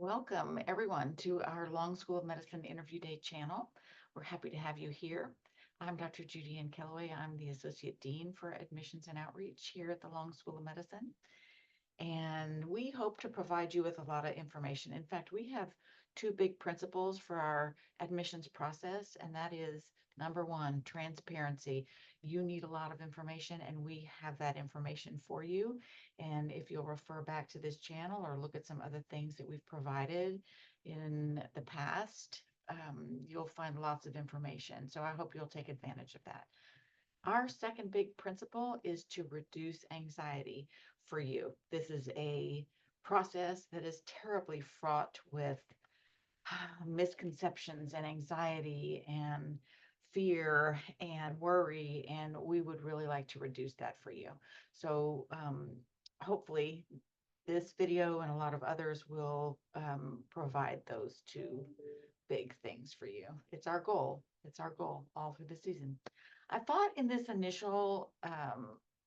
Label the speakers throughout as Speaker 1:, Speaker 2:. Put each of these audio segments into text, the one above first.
Speaker 1: Welcome, everyone, to our Long School of Medicine Interview Day channel. We're happy to have you here. I'm Dr. Judy Ann Kellaway. I'm the Associate Dean for Admissions and Outreach here at the Long School of Medicine. And we hope to provide you with a lot of information. In fact, we have two big principles for our admissions process, and that is number one, transparency. You need a lot of information, and we have that information for you. And if you'll refer back to this channel or look at some other things that we've provided in the past, you'll find lots of information. So I hope you'll take advantage of that. Our second big principle is to reduce anxiety for you. This is a process that is terribly fraught with misconceptions and anxiety and fear and worry, and we would really like to reduce that for you. So hopefully this video and a lot of others will provide those two big things for you. It's our goal. It's our goal all through the season. I thought in this initial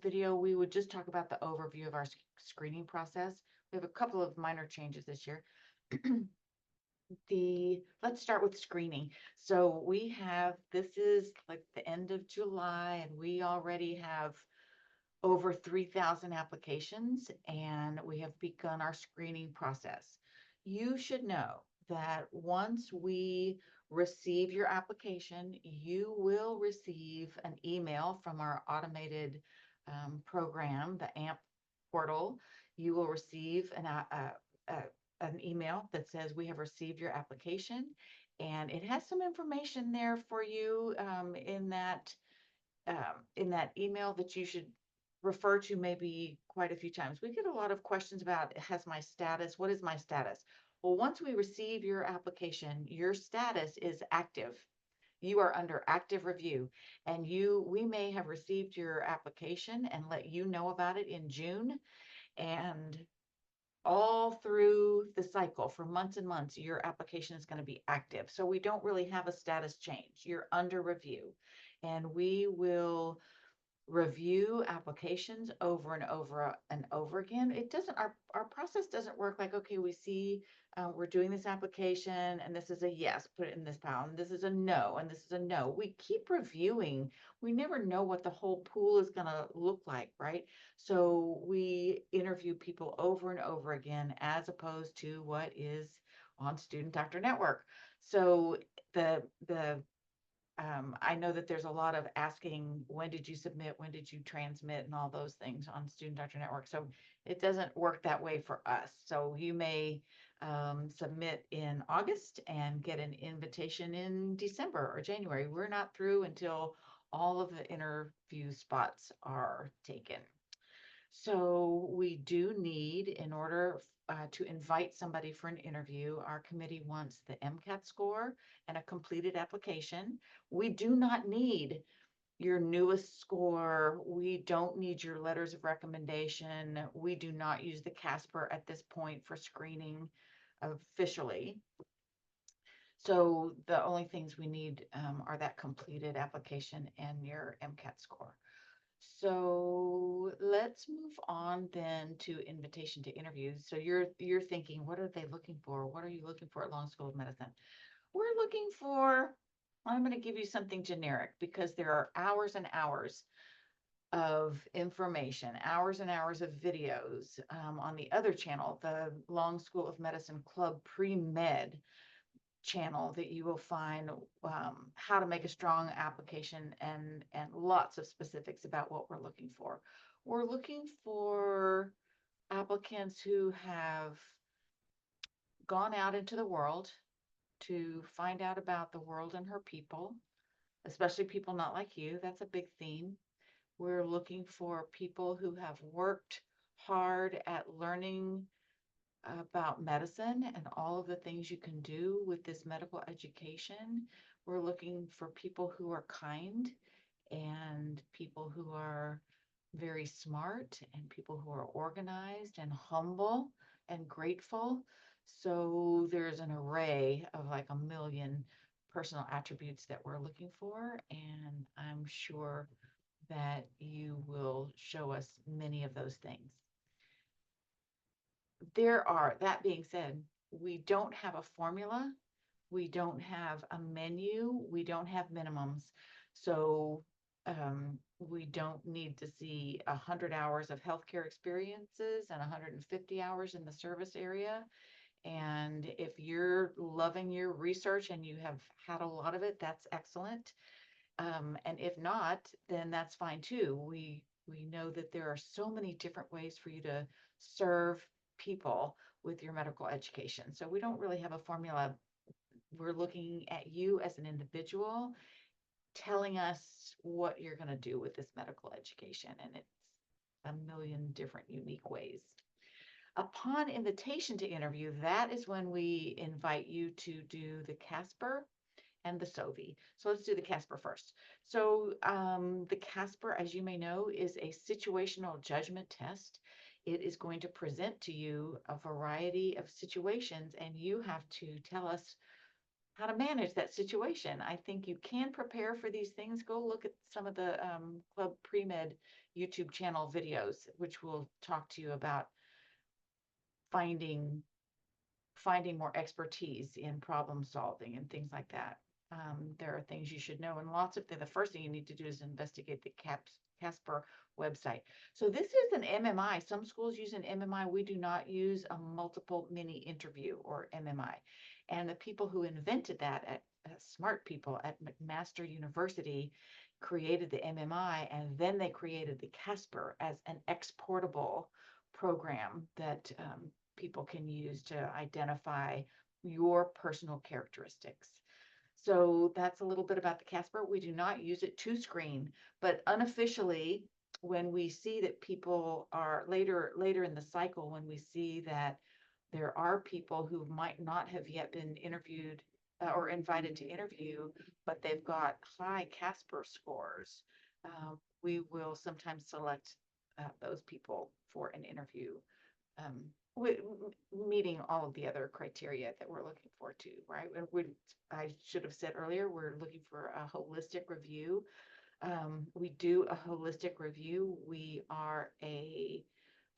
Speaker 1: video, we would just talk about the overview of our screening process. We have a couple of minor changes this year. Let's start with screening. So this is like the end of July, and we already have over 3,000 applications, and we have begun our screening process. You should know that once we receive your application, you will receive an email from our automated program, the AMP portal. You will receive an email that says we have received your application, and it has some information there for you in that email that you should refer to maybe quite a few times. We get a lot of questions about, has my status, what is my status? Well, once we receive your application, your status is active. You are under active review, and we may have received your application and let you know about it in June, and all through the cycle for months and months, your application is going to be active. So we don't really have a status change. You're under review, and we will review applications over and over and over again. Our process doesn't work like, okay, we see we're doing this application and this is a yes, put it in this pile, and this is a no, and this is a no. We keep reviewing. We never know what the whole pool is going to look like, right? So we interview people over and over again, as opposed to what is on Student Doctor Network. So the I know that there's a lot of asking, when did you submit, when did you transmit, and all those things on Student Doctor Network. So it doesn't work that way for us. So you may submit in August and get an invitation in December or January. We're not through until all of the interview spots are taken. So we do need, in order to invite somebody for an interview, our committee wants the MCAT score and a completed application. We do not need your newest score. We don't need your letters of recommendation. We do not use the Casper at this point for screening officially. So the only things we need are that completed application and your MCAT score. So let's move on then to invitation to interviews. So you're thinking, what are they looking for? What are you looking for at Long School of Medicine? We're looking for, I'm going to give you something generic because there are hours and hours of information, hours and hours of videos on the other channel, the Long School of Medicine Club Pre-Med channel, that you will find how to make a strong application and lots of specifics about what we're looking for. We're looking for applicants who have gone out into the world to find out about the world and her people, especially people not like you. That's a big theme. We're looking for people who have worked hard at learning about medicine and all of the things you can do with this medical education. We're looking for people who are kind and people who are very smart and people who are organized and humble and grateful. So there's an array of like a million personal attributes that we're looking for, and I'm sure that you will show us many of those things. That being said, we don't have a formula. We don't have a menu. We don't have minimums. So we don't need to see 100 hours of healthcare experiences and 150 hours in the service area. And if you're loving your research and you have had a lot of it, that's excellent. And if not, then that's fine too. We know that there are so many different ways for you to serve people with your medical education. So we don't really have a formula. We're looking at you as an individual, telling us what you're going to do with this medical education, and it's a million different unique ways. Upon invitation to interview, that is when we invite you to do the Casper and the Soovie. So let's do the Casper first. So the Casper, as you may know, is a situational judgment test. It is going to present to you a variety of situations, and you have to tell us how to manage that situation. I think you can prepare for these things. Go look at some of the Club Pre-Med YouTube channel videos, which will talk to you about finding more expertise in problem solving and things like that. There are things you should know, and lots of the first thing you need to do is investigate the Casper website. So this is an MMI. Some schools use an MMI. We do not use a multiple mini interview, or MMI. And the people who invented that, smart people at McMaster University, created the MMI, and then they created the Casper as an exportable program that people can use to identify your personal characteristics. So that's a little bit about the Casper. We do not use it to screen, but unofficially, when we see that people are later in the cycle, when we see that there are people who might not have yet been interviewed or invited to interview, but they've got high Casper scores, we will sometimes select those people for an interview, um, meeting all of the other criteria that we're looking for too, right? I should have said earlier, we're looking for a holistic review. We do a holistic review. We are a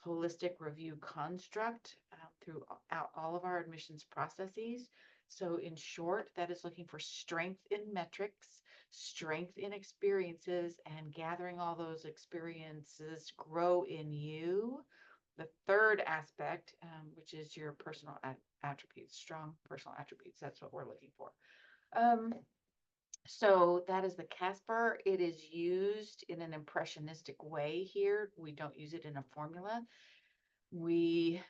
Speaker 1: holistic review construct throughout all of our admissions processes. So in short, that is looking for strength in metrics, strength in experiences, and gathering all those experiences grow in you. The third aspect, which is your personal attributes, strong personal attributes, that's what we're looking for. So that is the Casper. It is used in an impressionistic way here. We don't use it in a formula. We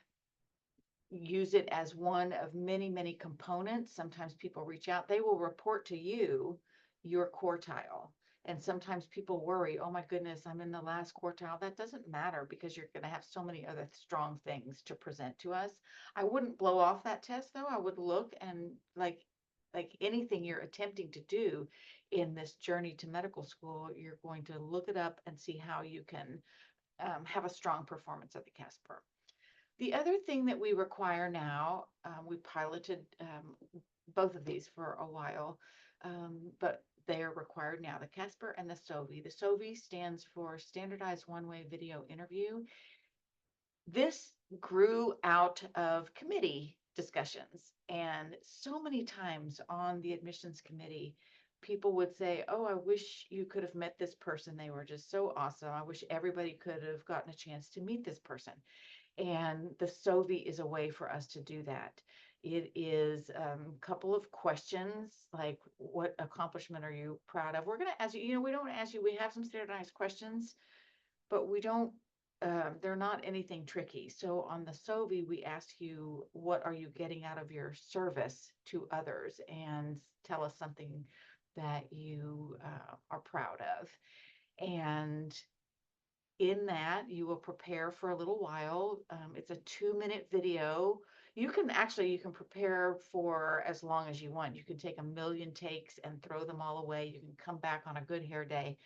Speaker 1: use it as one of many, many components. Sometimes people reach out, they will report to you your quartile. And sometimes people worry, oh my goodness, I'm in the last quartile. That doesn't matter, because you're going to have so many other strong things to present to us. I wouldn't blow off that test though. I would look, and like anything you're attempting to do in this journey to medical school, you're going to look it up and see how you can have a strong performance of the Casper. The other thing that we require now, we piloted both of these for a while, but they are required now, the Casper and the Soovie. The Soovie stands for Standardized One-Way Video Interview. This grew out of committee discussions, and so many times on the admissions committee, people would say, oh, I wish you could have met this person. They were just so awesome. I wish everybody could have gotten a chance to meet this person. And the Soovie is a way for us to do that. It is a couple of questions like, what accomplishment are you proud of? We're going to ask you, we don't ask you, we have some standardized questions, but we don't, they're not anything tricky. So on the Soovie, we ask you, what are you getting out of your service to others? And tell us something that you are proud of. And in that, you will prepare for a little while. It's a 2-minute video. You can prepare for as long as you want. You can take a million takes and throw them all away. You can come back on a good hair day.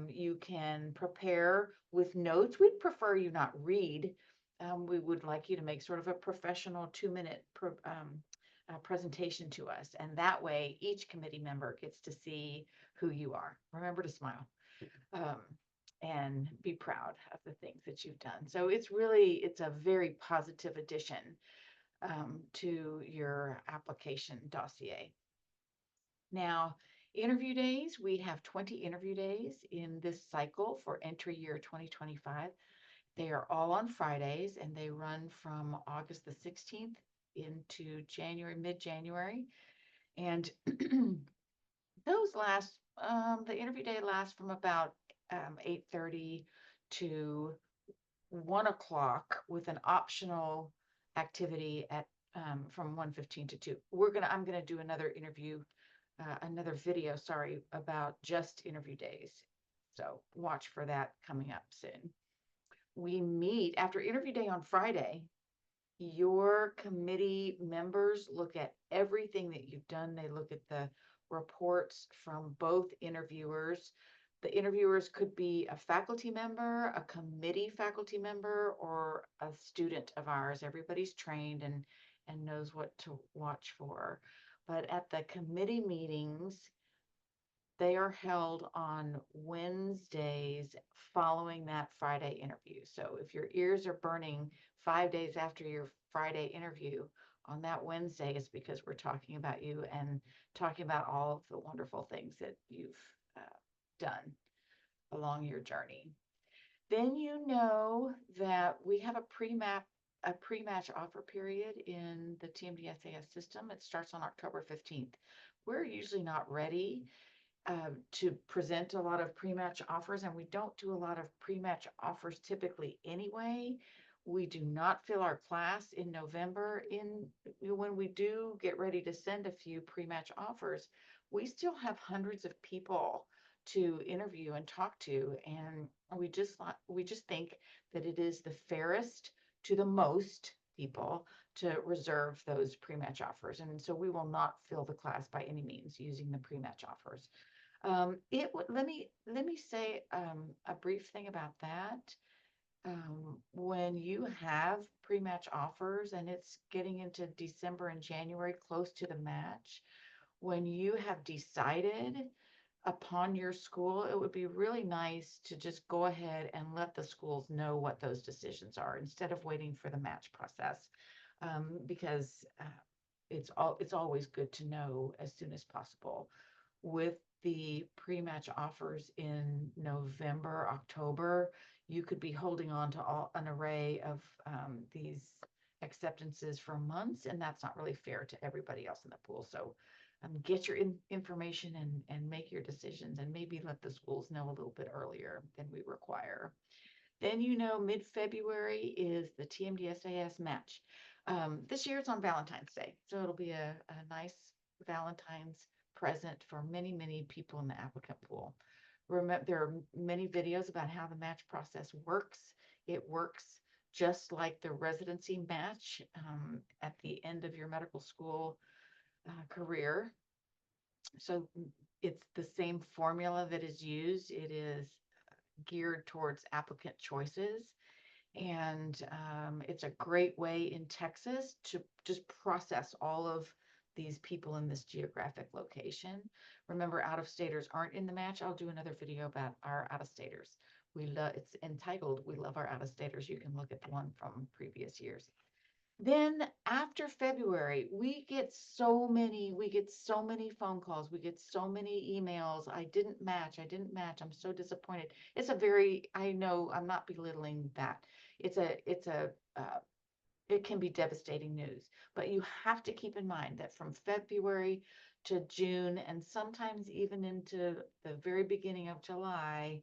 Speaker 1: You can prepare with notes. We'd prefer you not read. We would like you to make sort of a professional 2-minute presentation to us. And that way, each committee member gets to see who you are. Remember to smile. And be proud of the things that you've done. So it's a very positive addition. to your application dossier. Now, interview days, we have 20 interview days in this cycle for entry year 2025. They are all on Fridays and they run from August the 16th into January, mid-January. And those last, the interview day lasts from about 8:30 to 1 o'clock with an optional activity at from 1:15 to 2. I'm gonna do another video, sorry, about just interview days. So watch for that coming up soon. We meet after interview day on Friday. Your committee members look at everything that you've done. They look at the reports from both interviewers. The interviewers could be a faculty member, a committee faculty member, or a student of ours. Everybody's trained and knows what to watch for. But at the committee meetings, they are held on Wednesdays following that Friday interview. So if your ears are burning 5 days after your Friday interview on that Wednesday, it's because we're talking about you and talking about all of the wonderful things that you've done along your journey. Then you know that we have a pre-match offer period in the TMDSAS system. It starts on October 15th. We're usually not ready to present a lot of pre-match offers, and we don't do a lot of pre-match offers typically anyway. We do not fill our class in November. When we do get ready to send a few pre-match offers, we still have hundreds of people to interview and talk to, and we just think that it is the fairest to the most people to reserve those pre-match offers, and so we will not fill the class by any means using the pre-match offers. Let me say a brief thing about that. When you have pre-match offers and it's getting into December and January, close to the match, when you have decided upon your school, it would be really nice to just go ahead and let the schools know what those decisions are instead of waiting for the match process, because it's always good to know as soon as possible. With the pre-match offers in November, October, you could be holding on to an array of these acceptances for months, and that's not really fair to everybody else in the pool. So get your information and make your decisions, and maybe let the schools know a little bit earlier than we require. Then mid-February is the TMDSAS match. This year it's on Valentine's Day, so it'll be a nice Valentine's present for many, many people in the applicant pool. Remember, there are many videos about how the match process works. It works just like the residency match at the end of your medical school career. So it's the same formula that is used. It is geared towards applicant choices. And it's a great way in Texas to just process all of these people in this geographic location. Remember, out-of-staters aren't in the match. I'll do another video about our out-of-staters. It's entitled "We Love Our Out-of-Staters." You can look at the one from previous years. Then after February, we get so many phone calls, we get so many emails. I didn't match. I'm so disappointed. I know I'm not belittling that. It can be devastating news, but you have to keep in mind that from February to June, and sometimes even into the very beginning of July,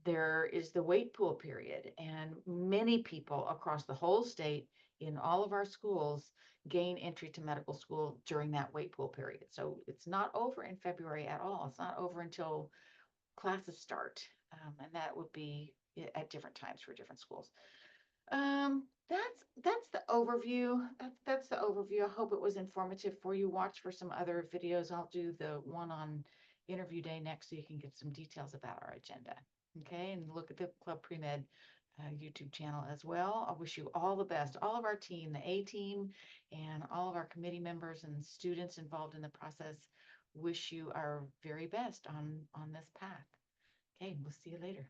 Speaker 1: there is the wait pool period, and many people across the whole state in all of our schools gain entry to medical school during that wait pool period. So it's not over in February at all. It's not over until classes start, and that would be at different times for different schools. That's the overview. That's the overview. I hope it was informative for you. Watch for some other videos. I'll do the one on interview day next, so you can get some details about our agenda. Okay, and look at the Club Pre-Med YouTube channel as well. I wish you all the best. All of our team, the A team, and all of our committee members and students involved in the process wish you our very best on this path. Okay, we'll see you later.